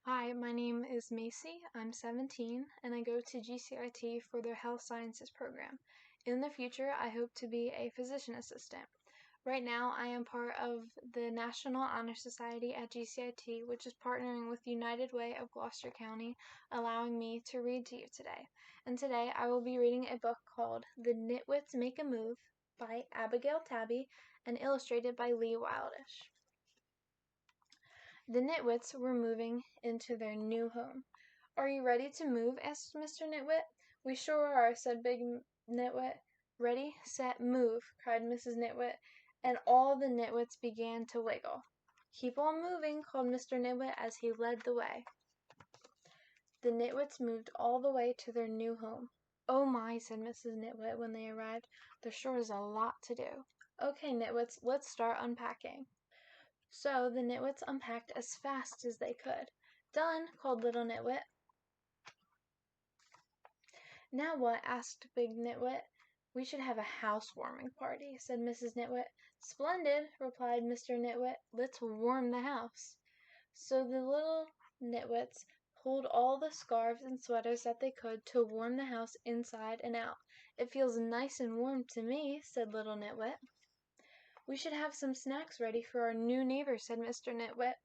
Hi, my name is Macy. I'm 17 and I go to G.C.I.T for their health sciences program. In the future, I hope to be a physician assistant. Right now, I am part of the National Honor Society at G.C.I.T, which is partnering with United Way of Gloucester County, allowing me to read to you today. And today, I will be reading a book called The KnitWits Make a Move by Abigail Tabby and illustrated by Lee Wildish. The KnitWits were moving into their new home. "Are you ready to move?" asked Mr. Knitwit. "We sure are," said Big Knitwit. "Ready, set, move," cried Mrs. Knitwit, and all the Knitwits began to wiggle. "Keep on moving," called Mr. Knitwit as he led the way. The Knitwits moved all the way to their new home. "Oh my," said Mrs. Knitwit when they arrived, "there sure is a lot to do." "Okay, Knitwits, let's start unpacking." So the Knitwits unpacked as fast as they could. "Done," called little Knitwit. "Now what?" asked Big Knitwit. "We should have a housewarming party," said Mrs. Knitwit. "Splendid," replied Mr. Knitwit. "Let's warm the house." So the little Knitwits pulled all the scarves and sweaters that they could to warm the house inside and out. "It feels nice and warm to me," said little Knitwit. "We should have some snacks ready for our new neighbors," said Mr. Knitwit.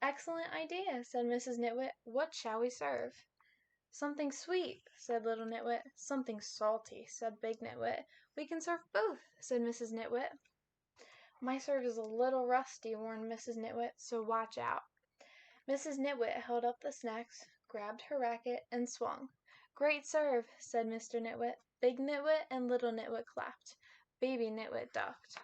"Excellent idea," said Mrs. Knitwit. "What shall we serve?" "Something sweet," said little Knitwit. "Something salty," said Big Knitwit. "We can serve both," said Mrs. Knitwit. "My serve is a little rusty," warned Mrs. Knitwit, "so watch out." Mrs. Knitwit held up the snacks, grabbed her racket, and swung. "Great serve," said Mr. Knitwit. Big Knitwit and little Knitwit clapped. Baby Knitwit ducked.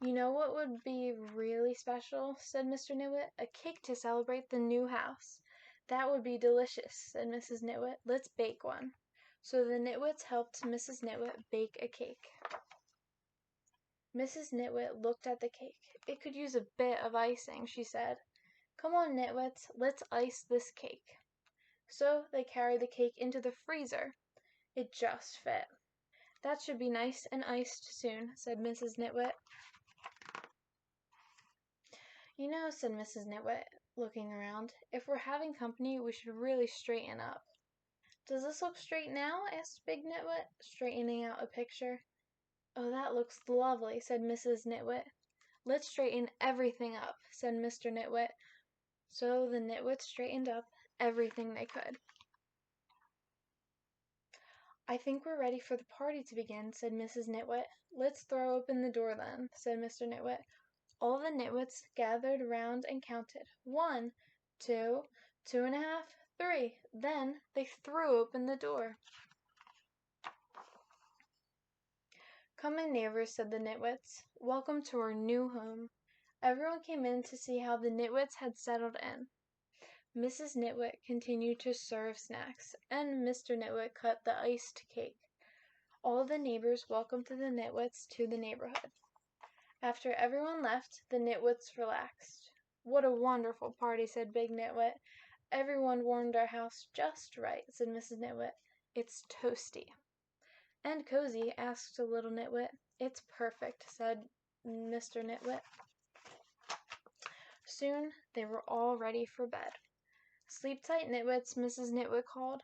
"You know what would be really special?" said Mr. Knitwit. "A cake to celebrate the new house." "That would be delicious," said Mrs. Knitwit. "Let's bake one." So the Knitwits helped Mrs. Knitwit bake a cake. Mrs. Knitwit looked at the cake. "It could use a bit of icing," she said. "Come on, Knitwits, let's ice this cake." So they carried the cake into the freezer. It just fit. "That should be nice and iced soon," said Mrs. Knitwit. "You know," said Mrs. Knitwit, looking around, "if we're having company we should really straighten up." "Does this look straight now?" asked Big Knitwit, straightening out a picture. "Oh, that looks lovely," said Mrs. Knitwit. "Let's straighten everything up," said Mr. Knitwit. So the Knitwits straightened up everything they could. "I think we're ready for the party to begin," said Mrs. Knitwit. "Let's throw open the door then," said Mr. Knitwit. All the Knitwits gathered round and counted. 1, 2, 2.5, 3. Then they threw open the door. "Come in, neighbors," said the Knitwits. "Welcome to our new home." Everyone came in to see how the Knitwits had settled in. Mrs. Knitwit continued to serve snacks, and Mr. Knitwit cut the iced cake. All the neighbors welcomed the Knitwits to the neighborhood. After everyone left, the Knitwits relaxed. "What a wonderful party," said Big Knitwit. "Everyone warmed our house just right," said Mrs. Knitwit. "It's toasty." "And cozy?" asked a little Knitwit. "It's perfect," said Mr. Knitwit. Soon they were all ready for bed. "Sleep tight, Knitwits," Mrs. Knitwit called.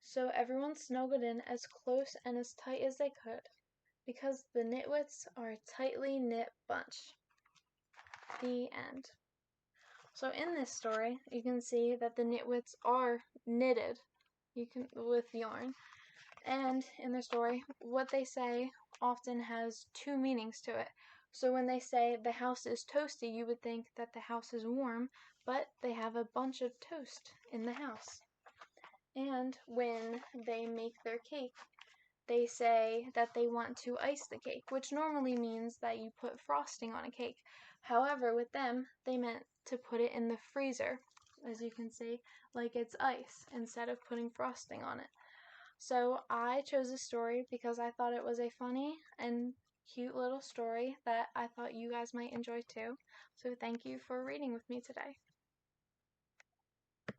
So everyone snuggled in as close and as tight as they could, because the Knitwits are a tightly knit bunch. The end. So in this story, you can see that the Knitwits are knitted with yarn. And in the story, what they say often has two meanings to it. So when they say the house is toasty, you would think that the house is warm, but they have a bunch of toast in the house. And when they make their cake, they say that they want to ice the cake, which normally means that you put frosting on a cake. However, with them, they meant to put it in the freezer, as you can see, like it's ice, instead of putting frosting on it. So I chose this story because I thought it was a funny and cute little story that I thought you guys might enjoy too. So thank you for reading with me today.